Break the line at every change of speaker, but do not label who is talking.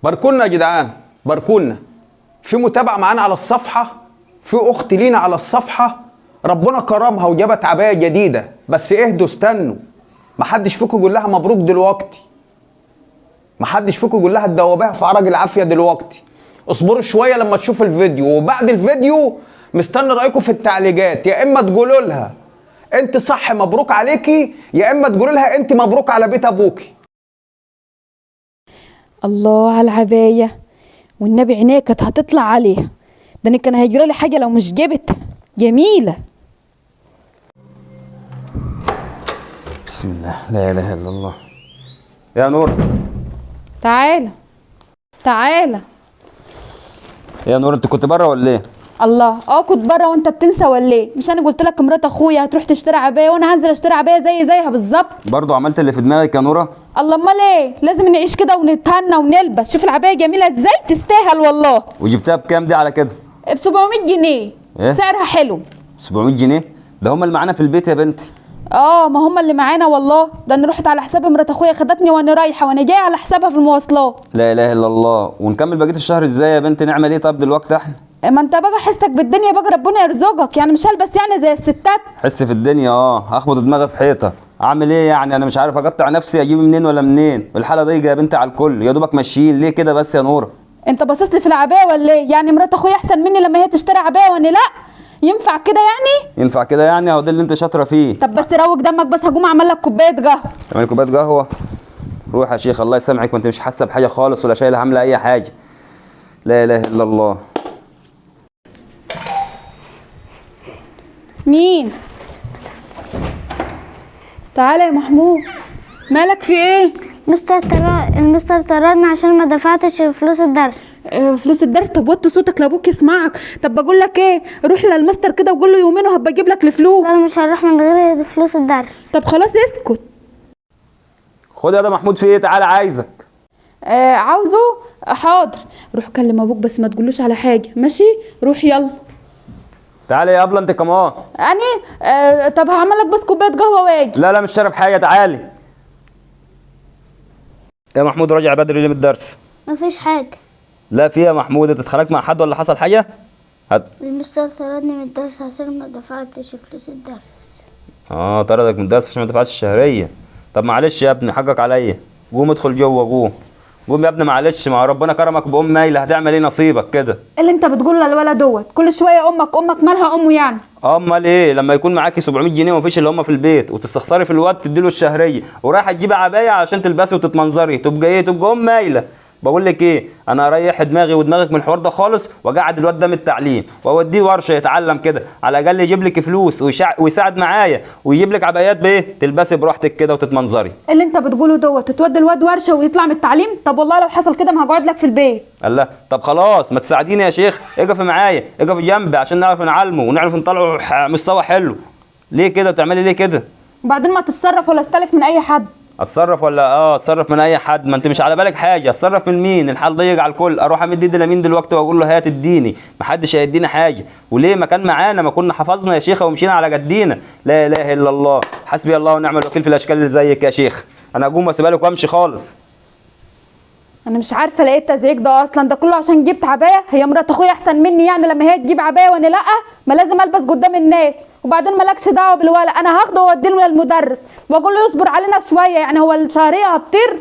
باركولنا يا جدعان، باركولنا. في متابعة معانا على الصفحة، في أخت لينا على الصفحة ربنا كرمها وجابت عباية جديدة، بس اهدوا استنوا. محدش فيكم يقول لها مبروك دلوقتي، محدش فيكم يقول لها تدوبيها في عرج العافية دلوقتي. اصبروا شوية لما تشوفوا الفيديو، وبعد الفيديو مستني رأيكم في التعليقات. يا إما تقولوا لها أنت صح مبروك عليكي، يا إما تقولوا لها أنت مبروك على بيت أبوكي.
الله على العباية، والنبي عينيا كانت هتطلع عليها، ده انا كان هيجرى لي حاجه لو مش جبت. جميله.
بسم الله، لا اله الا الله. يا نور،
تعالى تعالى.
يا نور انت كنت بره ولا ايه؟
الله، كنت بره وانت بتنسى ولا ايه؟ مش انا قلت لك مرات اخويا هتروح تشتري عبايه وانا هنزل اشتري عبايه زيها بالظبط؟
برضه عملت اللي في دماغك يا نوره؟
الله، امال ايه؟ لازم نعيش كده ونتهنى ونلبس. شوف العبايه جميله ازاي، تستاهل والله.
وجبتها بكام دي على كده؟
ب 700 جنيه.
إيه؟
سعرها حلو.
700 جنيه؟ ده هم اللي معانا في البيت يا بنتي.
ما هم اللي معانا والله، ده انا رحت على حساب مرات اخويا، خدتني وانا رايحه وانا جايه على حسابها في المواصلات.
لا اله الا الله. ونكمل بقيه الشهر ازاي يا بنتي؟ نعمل ايه طب دلوقتي احنا؟
ما انت بقى حسك بالدنيا بقى، ربنا يرزقك يعني، مش هلبس يعني زي الستات.
حس في الدنيا اخبط دماغي في حيطه. اعمل ايه يعني؟ انا مش عارف اقطع نفسي اجيب منين ولا منين. الحاله ضيقه يا بنتي على الكل، يا دوبك ماشيين. ليه كده بس يا نوره؟
انت باصص لي في العبايه ولا ايه؟ يعني مرات اخويا احسن مني لما هي تشتري عبايه وانا لا؟ ينفع كده يعني؟
ينفع كده يعني؟ اهو ده اللي انت شاطره فيه.
طب بس روق دمك، بس هقوم اعمل لك كوبايه قهوه.
تعمل كوبايه قهوه؟ روح يا شيخ الله يسامحك، ما انت مش حاسه بحاجه خالص ولا شايله عامله اي حاجه. لا اله الا الله.
مين؟ تعالى يا محمود، مالك في ايه؟
المستر طردنا عشان ما دفعتش فلوس الدرس.
فلوس الدرس؟ طب وطي صوتك لابوك يسمعك. طب بقول لك ايه، روح للمستر كده وقول له يومين وهبقى اجيب لك الفلوس.
لا مش هنروح من غير فلوس الدرس.
طب خلاص اسكت.
خد يا ده محمود، في ايه؟ تعالى عايزك.
عاوزه؟ حاضر، روح كلم ابوك بس ما تقولوش على حاجه، ماشي؟ روح يلا.
تعالى يا ابله انت كمان.
يعني طب هعمل لك بس كوبايه قهوه واجي.
لا مش شارب حاجه، تعالي. يا محمود راجع بدري ليه من الدرس؟
مفيش حاجه.
لا في يا محمود، انت اتخانقت مع حد ولا حصل حاجه؟
المستر طردني من الدرس عشان ما دفعتش فلوس الدرس.
طردك من الدرس عشان ما دفعتش الشهريه. طب معلش يا ابني، حقك عليا. قوم ادخل جوه، قوم يا ابني معلش، ما ربنا كرمك بام مايله، هتعمل ايه؟ نصيبك كده.
اللي انت بتقوله للولد دوت كل شويه امك مالها امه يعني؟
امال ايه؟ لما يكون معاكي 700 جنيه ومفيش الا هم في البيت، وتستخسري في الواد تديله الشهريه، ورايحه تجيبي عبايه عشان تلبسي وتتمنظري، تبقى ايه؟ تبقى ام مايله. بقول لك ايه، انا اريح دماغي ودماغك من الحوار ده خالص، واقعد الواد ده من التعليم واوديه ورشه يتعلم كده، على الاقل يجيب لك فلوس ويساعد معايا، ويجيب لك عبايات بايه؟ تلبسي براحتك كده وتتمنظري.
اللي انت بتقوله دوت تودي الواد ورشه ويطلع من التعليم؟ طب والله لو حصل كده ما هقعد لك في البيت.
الله، طب خلاص ما تساعديني يا شيخ، اقفي معايا، اقفي جنبي عشان نعرف نعلمه ونعرف نطلعه مستوى حلو. ليه كده بتعملي ليه كده؟
وبعدين ما تتصرف ولا استلف من اي حد.
اتصرف ولا اتصرف من اي حد؟ ما انت مش على بالك حاجه. اتصرف من مين؟ الحال ضيق على الكل. اروح امد ايدي لمين دلوقتي واقول له هات اديني؟ محدش هيدينا حاجه. وليه؟ ما كان معانا، ما كنا حفظنا يا شيخه ومشينا على جدينا. لا اله الا الله، حسبي الله ونعم الوكيل في الاشكال اللي زيك يا شيخ. انا اقوم واسيبها لك وامشي خالص.
انا مش عارفه لقيت التزعيق ده اصلا، ده كله عشان جبت عبايه؟ هي مرات اخويا احسن مني يعني لما هي تجيب عبايه وانا لا؟ ما لازم البس قدام الناس. وبعدين مالكش دعوه بالولد، انا هاخده واوديه للمدرس واقول له يصبر علينا شويه، يعني هو الشهريه هتطير؟